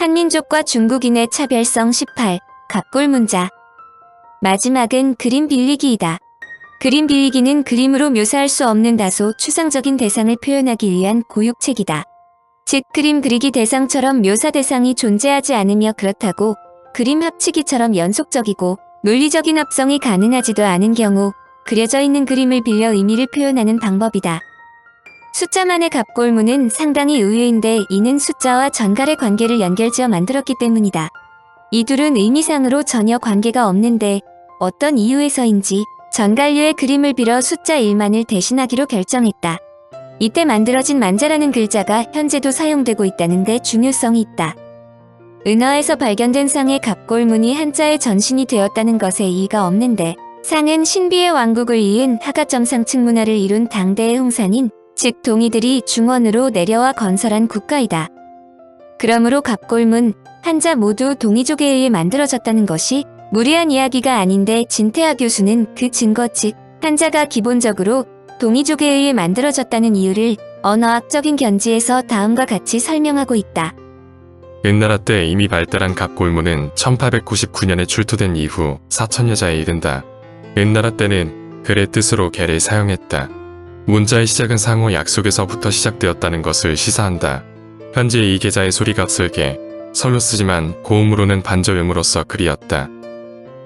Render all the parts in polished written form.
한민족과 중국인의 차별성 18. 갑골문자. 마지막은 그림 빌리기이다. 그림 빌리기는 그림으로 묘사할 수 없는 다소 추상적인 대상을 표현하기 위한 고육책이다. 즉 그림 그리기 대상처럼 묘사 대상이 존재하지 않으며 그렇다고 그림 합치기처럼 연속적이고 논리적인 합성이 가능하지도 않은 경우 그려져 있는 그림을 빌려 의미를 표현하는 방법이다. 숫자만의 갑골문은 상당히 의외인데 이는 숫자와 전갈의 관계를 연결지어 만들었기 때문이다. 이 둘은 의미상으로 전혀 관계가 없는데 어떤 이유에서인지 전갈류의 그림을 빌어 숫자 1만을 대신하기로 결정했다. 이때 만들어진 만자라는 글자가 현재도 사용되고 있다는 데 중요성이 있다. 은어에서 발견된 상의 갑골문이 한자의 전신이 되었다는 것에 이의가 없는데 상은 신비의 왕국을 이은 하가점상 층문화를 이룬 당대의 홍산인 즉 동이들이 중원으로 내려와 건설한 국가이다. 그러므로 갑골문, 한자 모두 동이족에 의해 만들어졌다는 것이 무리한 이야기가 아닌데 진태하 교수는 그 증거 즉 한자가 기본적으로 동이족에 의해 만들어졌다는 이유를 언어학적인 견지에서 다음과 같이 설명하고 있다. 은나라 때 이미 발달한 갑골문은 1899년에 출토된 이후 4000여자에 이른다. 은나라 때는 글의 뜻으로 개를 사용했다. 문자의 시작은 상호 약속에서부터 시작되었다는 것을 시사한다. 현재 이 계자의 소리값을 개, 설로 쓰지만 고음으로는 반저음으로써 글이었다.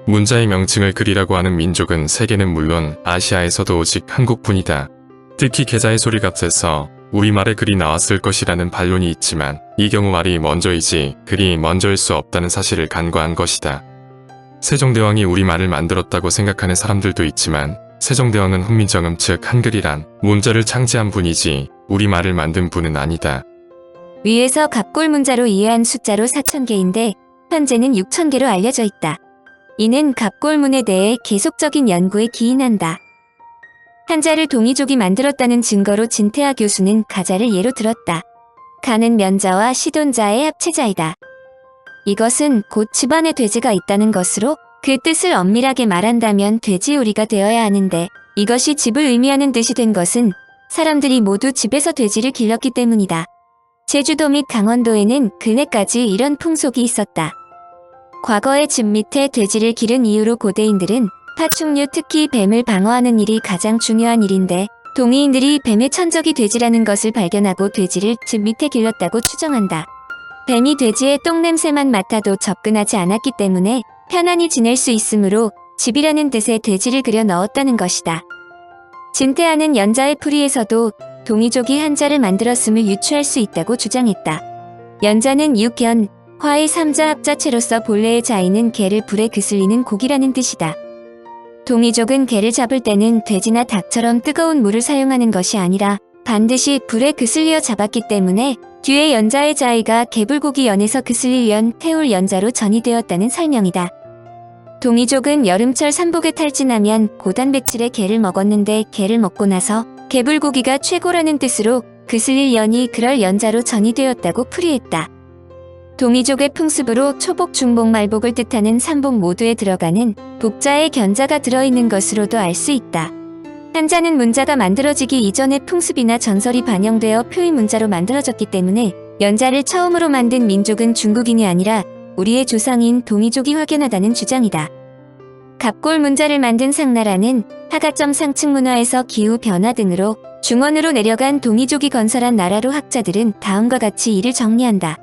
문자의 명칭을 글이라고 하는 민족은 세계는 물론 아시아에서도 오직 한국뿐이다. 특히 계자의 소리값에서 우리말의 글이 나왔을 것이라는 반론이 있지만 이 경우 말이 먼저이지 글이 먼저일 수 없다는 사실을 간과한 것이다. 세종대왕이 우리말을 만들었다고 생각하는 사람들도 있지만 세종대왕은 훈민정음 즉 한글이란 문자를 창제한 분이지 우리말을 만든 분은 아니다. 위에서 갑골문자로 이해한 숫자로 4000개인데 현재는 6000개로 알려져 있다. 이는 갑골문에 대해 계속적인 연구에 기인한다. 한자를 동이족이 만들었다는 증거로 진태하 교수는 가자를 예로 들었다. 가는 면자와 시돈자의 합체자이다. 이것은 곧 집안에 돼지가 있다는 것으로 그 뜻을 엄밀하게 말한다면 돼지우리가 되어야 하는데 이것이 집을 의미하는 뜻이 된 것은 사람들이 모두 집에서 돼지를 길렀기 때문이다. 제주도 및 강원도에는 근래까지 이런 풍속이 있었다. 과거에 집 밑에 돼지를 기른 이유로 고대인들은 파충류 특히 뱀을 방어하는 일이 가장 중요한 일인데 동이인들이 뱀의 천적이 돼지라는 것을 발견하고 돼지를 집 밑에 길렀다고 추정한다. 뱀이 돼지의 똥냄새만 맡아도 접근하지 않았기 때문에 편안히 지낼 수 있으므로 집이라는 뜻의 돼지를 그려 넣었다는 것이다. 진태하는 연자의 풀이에서도 동이족이 한자를 만들었음을 유추할 수 있다고 주장했다. 연자는 육견, 화의 삼자 합자체로서 본래의 자이는 개를 불에 그슬리는 고기라는 뜻이다. 동이족은 개를 잡을 때는 돼지나 닭처럼 뜨거운 물을 사용하는 것이 아니라 반드시 불에 그슬리어 잡았기 때문에 뒤에 연자의 자이가 개불고기 연에서 그슬릴 연, 태울 연자로 전이되었다는 설명이다. 동이족은 여름철 삼복에 탈진하면 고단백질의 게를 먹었는데 게를 먹고 나서 개불고기가 최고라는 뜻으로 그슬릴 연이 그럴 연자로 전이되었다고 풀이했다. 동이족의 풍습으로 초복, 중복, 말복을 뜻하는 삼복 모두에 들어가는 복자의 견자가 들어있는 것으로도 알 수 있다. 한자는 문자가 만들어지기 이전의 풍습이나 전설이 반영되어 표의 문자로 만들어졌기 때문에 연자를 처음으로 만든 민족은 중국인이 아니라 우리의 조상인 동이족이 확연하다는 주장이다. 갑골 문자를 만든 상나라는 하가점상 층문화에서 기후 변화 등으로 중원으로 내려간 동이족이 건설한 나라로 학자들은 다음과 같이 이를 정리한다.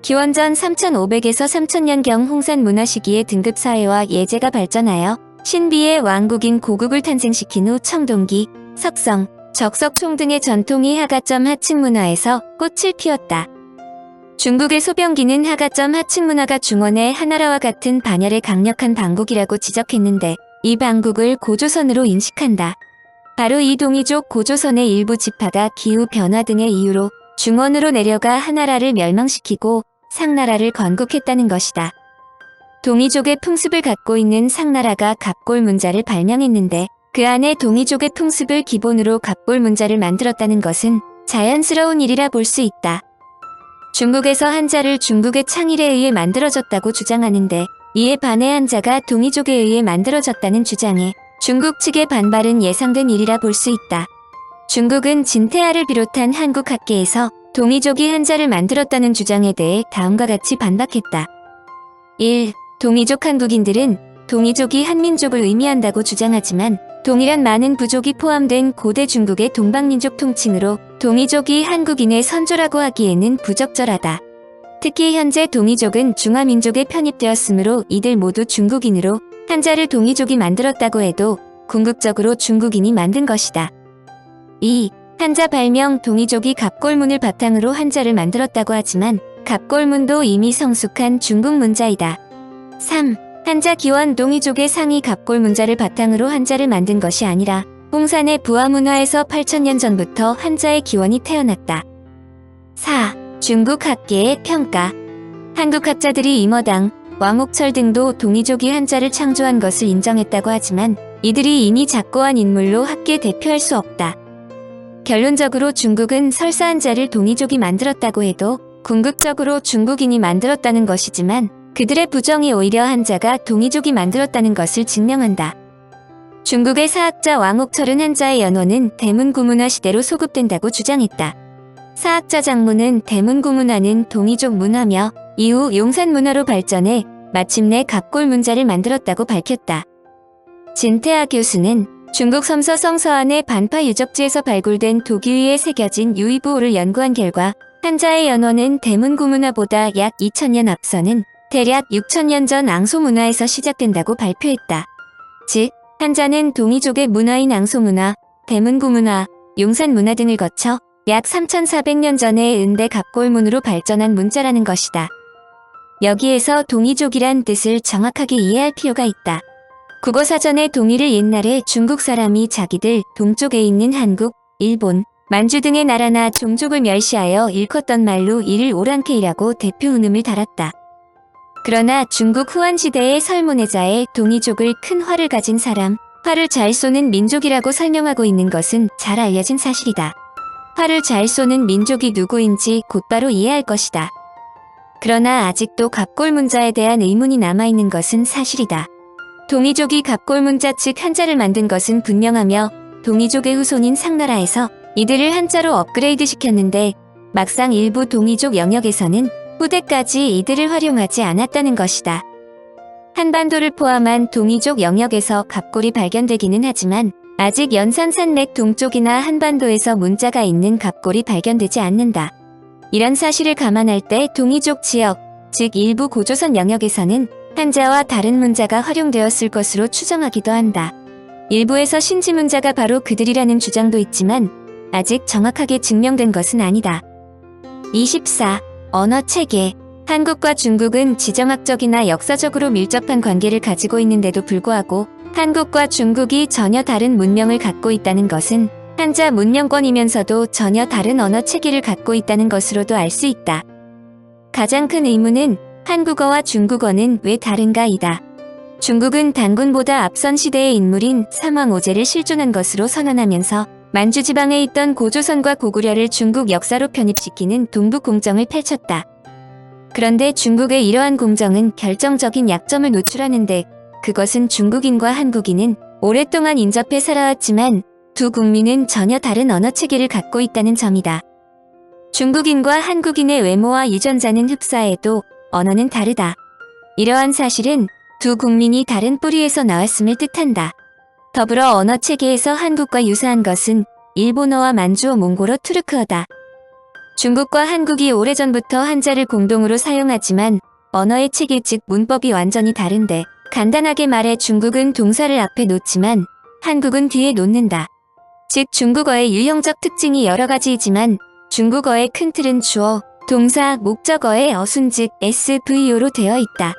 기원전 3500에서 3000년경 홍산 문화 시기에 등급사회와 예제가 발전하여 신비의 왕국인 고국을 탄생시킨 후 청동기, 석성, 적석총 등의 전통이 하가점 하층문화에서 꽃을 피웠다. 중국의 소병기는 하가점 하층문화가 중원의 하나라와 같은 반열의 강력한 방국이라고 지적했는데 이 방국을 고조선으로 인식한다. 바로 이 동이족 고조선의 일부 지파가 기후 변화 등의 이유로 중원으로 내려가 하나라를 멸망시키고 상나라를 건국했다는 것이다. 동이족의 풍습을 갖고 있는 상나라가 갑골 문자를 발명했는데 그 안에 동이족의 풍습을 기본으로 갑골 문자를 만들었다는 것은 자연스러운 일이라 볼 수 있다. 중국에서 한자를 중국의 창일에 의해 만들어졌다고 주장하는데 이에 반해 한자가 동이족에 의해 만들어졌다는 주장에 중국 측의 반발은 예상된 일이라 볼 수 있다. 중국은 진태하를 비롯한 한국 학계에서 동이족이 한자를 만들었다는 주장에 대해 다음과 같이 반박했다. 1. 동이족 한국인들은 동이족이 한민족을 의미한다고 주장하지만 동이란 많은 부족이 포함된 고대 중국의 동방민족 통칭으로 동이족이 한국인의 선조라고 하기에는 부적절하다. 특히 현재 동이족은 중화민족에 편입되었으므로 이들 모두 중국인으로 한자를 동이족이 만들었다고 해도 궁극적으로 중국인이 만든 것이다. 2. 한자 발명 동이족이 갑골문을 바탕으로 한자를 만들었다고 하지만 갑골문도 이미 성숙한 중국 문자이다. 3. 한자 기원 동이족의 상이 갑골문자를 바탕으로 한자를 만든 것이 아니라 홍산의 부화문화에서 8,000년 전부터 한자의 기원이 태어났다. 4. 중국 학계의 평가. 한국 학자들이 임어당, 왕옥철 등도 동이족이 한자를 창조한 것을 인정했다고 하지만 이들이 이미 작고한 인물로 학계 대표할 수 없다. 결론적으로 중국은 설사 한자를 동이족이 만들었다고 해도 궁극적으로 중국인이 만들었다는 것이지만 그들의 부정이 오히려 한자가 동이족이 만들었다는 것을 증명한다. 중국의 사학자 왕옥철은 한자의 연원은 대문구문화 시대로 소급된다고 주장했다. 사학자 장문은 대문구문화는 동이족 문화며 이후 용산문화로 발전해 마침내 갑골문자를 만들었다고 밝혔다. 진태하 교수는 중국 섬서 성서안의 반파 유적지에서 발굴된 도기위에 새겨진 유의부호를 연구한 결과 한자의 연원은 대문구문화보다 약 2000년 앞서는 대략 6000년 전 앙소문화에서 시작된다고 발표했다. 즉, 한자는 동이족의 문화인 앙소문화, 대문구문화, 용산문화 등을 거쳐 약 3400년 전에 은대 갑골문으로 발전한 문자라는 것이다. 여기에서 동이족이란 뜻을 정확하게 이해할 필요가 있다. 국어사전에 동이를 옛날에 중국 사람이 자기들 동쪽에 있는 한국, 일본, 만주 등의 나라나 종족을 멸시하여 일컫던 말로 이를 오랑캐이라고 대표 운음을 달았다. 그러나 중국 후한시대의 설문해자에 동이족을 큰 활을 가진 사람, 활을 잘 쏘는 민족이라고 설명하고 있는 것은 잘 알려진 사실이다. 활을 잘 쏘는 민족이 누구인지 곧바로 이해할 것이다. 그러나 아직도 갑골문자에 대한 의문이 남아있는 것은 사실이다. 동이족이 갑골문자 즉 한자를 만든 것은 분명하며 동이족의 후손인 상나라에서 이들을 한자로 업그레이드 시켰는데 막상 일부 동이족 영역에서는 후대까지 이들을 활용하지 않았다는 것이다. 한반도를 포함한 동이족 영역에서 갑골이 발견되기는 하지만 아직 연산산맥 동쪽이나 한반도에서 문자가 있는 갑골이 발견되지 않는다. 이런 사실을 감안할 때 동이족 지역, 즉 일부 고조선 영역에서는 한자와 다른 문자가 활용되었을 것으로 추정하기도 한다. 일부에서 신지 문자가 바로 그들이라는 주장도 있지만 아직 정확하게 증명된 것은 아니다. 24. 언어 체계. 한국과 중국은 지정학적이나 역사적으로 밀접한 관계를 가지고 있는데도 불구하고 한국과 중국이 전혀 다른 문명을 갖고 있다는 것은 한자 문명권이면서도 전혀 다른 언어 체계를 갖고 있다는 것으로도 알 수 있다. 가장 큰 의문은 한국어와 중국어는 왜 다른가이다. 중국은 단군보다 앞선 시대의 인물인 삼왕오제를 실존한 것으로 선언하면서 만주지방에 있던 고조선과 고구려를 중국 역사로 편입시키는 동북공정을 펼쳤다. 그런데 중국의 이러한 공정은 결정적인 약점을 노출하는데 그것은 중국인과 한국인은 오랫동안 인접해 살아왔지만 두 국민은 전혀 다른 언어 체계를 갖고 있다는 점이다. 중국인과 한국인의 외모와 유전자는 흡사해도 언어는 다르다. 이러한 사실은 두 국민이 다른 뿌리에서 나왔음을 뜻한다. 더불어 언어 체계에서 한국과 유사한 것은 일본어와 만주어 몽골어 투르크어다. 중국과 한국이 오래전부터 한자를 공동으로 사용하지만 언어의 체계 즉 문법이 완전히 다른데 간단하게 말해 중국은 동사를 앞에 놓지만 한국은 뒤에 놓는다. 즉 중국어의 유형적 특징이 여러 가지이지만 중국어의 큰 틀은 주어, 동사, 목적어의 어순 즉 SVO로 되어 있다.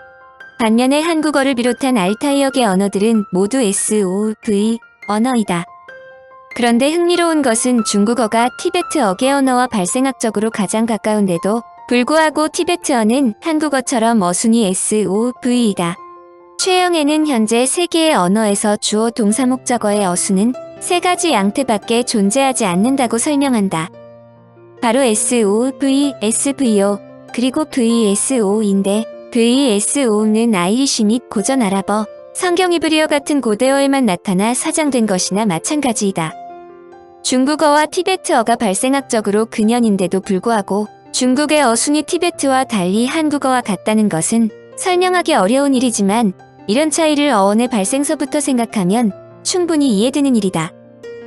반면에 한국어를 비롯한 알타이어계 언어들은 모두 SOV 언어이다. 그런데 흥미로운 것은 중국어가 티베트어계 언어와 발생학적으로 가장 가까운데도 불구하고 티베트어는 한국어처럼 어순이 SOV이다. 최영애는 현재 3개의 언어에서 주어 동사 목적어의 어순은 3가지 양태밖에 존재하지 않는다고 설명한다. 바로 SOV, SVO, 그리고 VSO인데 VSO는 아이리시 및 고전 아랍어, 성경 히브리어 같은 고대어에만 나타나 사장된 것이나 마찬가지이다. 중국어와 티베트어가 발생학적으로 근연인데도 불구하고 중국의 어순이 티베트와 달리 한국어와 같다는 것은 설명하기 어려운 일이지만 이런 차이를 어원의 발생서부터 생각하면 충분히 이해되는 일이다.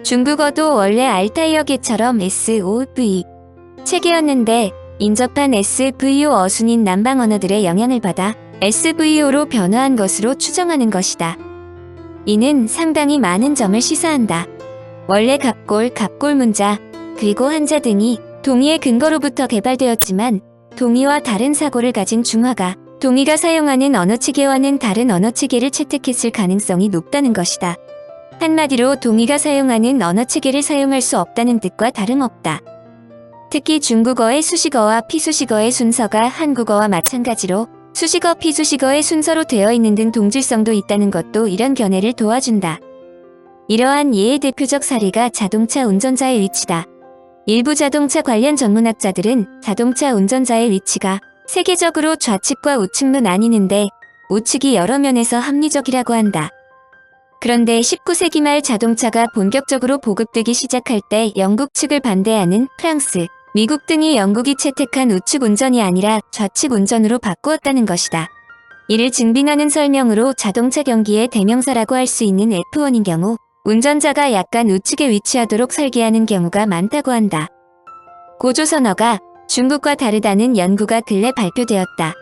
중국어도 원래 알타이어계처럼 SOV 체계였는데 인접한 SVO 어순인 남방 언어들의 영향을 받아 SVO로 변화한 것으로 추정하는 것이다. 이는 상당히 많은 점을 시사한다. 원래 갑골, 갑골문자, 그리고 한자 등이 동의의 근거로부터 개발되었지만 동의와 다른 사고를 가진 중화가 동의가 사용하는 언어체계와는 다른 언어체계를 채택했을 가능성이 높다는 것이다. 한마디로 동의가 사용하는 언어체계를 사용할 수 없다는 뜻과 다름없다. 특히 중국어의 수식어와 피수식어의 순서가 한국어와 마찬가지로 수식어, 피수식어의 순서로 되어 있는 등 동질성도 있다는 것도 이런 견해를 도와준다. 이러한 예의 대표적 사례가 자동차 운전자의 위치다. 일부 자동차 관련 전문학자들은 자동차 운전자의 위치가 세계적으로 좌측과 우측로 나뉘는데 우측이 여러 면에서 합리적이라고 한다. 그런데 19세기 말 자동차가 본격적으로 보급되기 시작할 때 영국 측을 반대하는 프랑스, 미국 등이 영국이 채택한 우측 운전이 아니라 좌측 운전으로 바꾸었다는 것이다. 이를 증빙하는 설명으로 자동차 경기의 대명사라고 할 수 있는 F1인 경우 운전자가 약간 우측에 위치하도록 설계하는 경우가 많다고 한다. 고조선어가 중국과 다르다는 연구가 근래 발표되었다.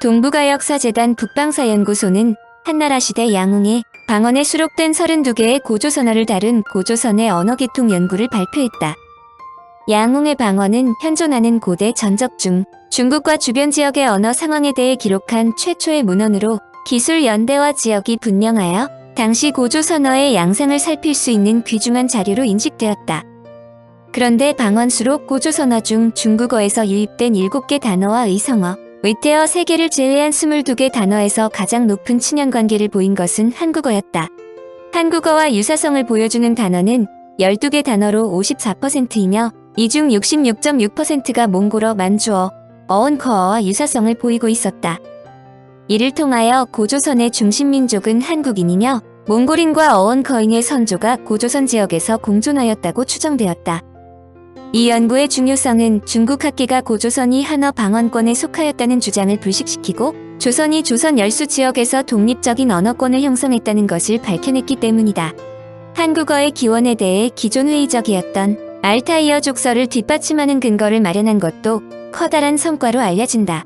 동북아역사재단 북방사연구소는 한나라 시대 양웅의 방언에 수록된 32개의 고조선어를 다룬 고조선의 언어계통 연구를 발표했다. 양웅의 방언은 현존하는 고대 전적 중 중국과 주변 지역의 언어 상황에 대해 기록한 최초의 문헌으로 기술 연대와 지역이 분명하여 당시 고조선어의 양상을 살필 수 있는 귀중한 자료로 인식되었다. 그런데 방언 수록 고조선어 중 중국어에서 유입된 7개 단어와 의성어, 의태어 3개를 제외한 22개 단어에서 가장 높은 친연관계를 보인 것은 한국어였다. 한국어와 유사성을 보여주는 단어는 12개 단어로 54%이며 이 중 66.6%가 몽골어, 만주어, 어원커어와 유사성을 보이고 있었다. 이를 통하여 고조선의 중심민족은 한국인이며 몽골인과 어원커인의 선조가 고조선 지역에서 공존하였다고 추정되었다. 이 연구의 중요성은 중국 학계가 고조선이 한어 방언권에 속하였다는 주장을 불식시키고 조선이 조선 열수 지역에서 독립적인 언어권을 형성했다는 것을 밝혀냈기 때문이다. 한국어의 기원에 대해 기존 회의적이었던 알타이어 족설을 뒷받침하는 근거를 마련한 것도 커다란 성과로 알려진다.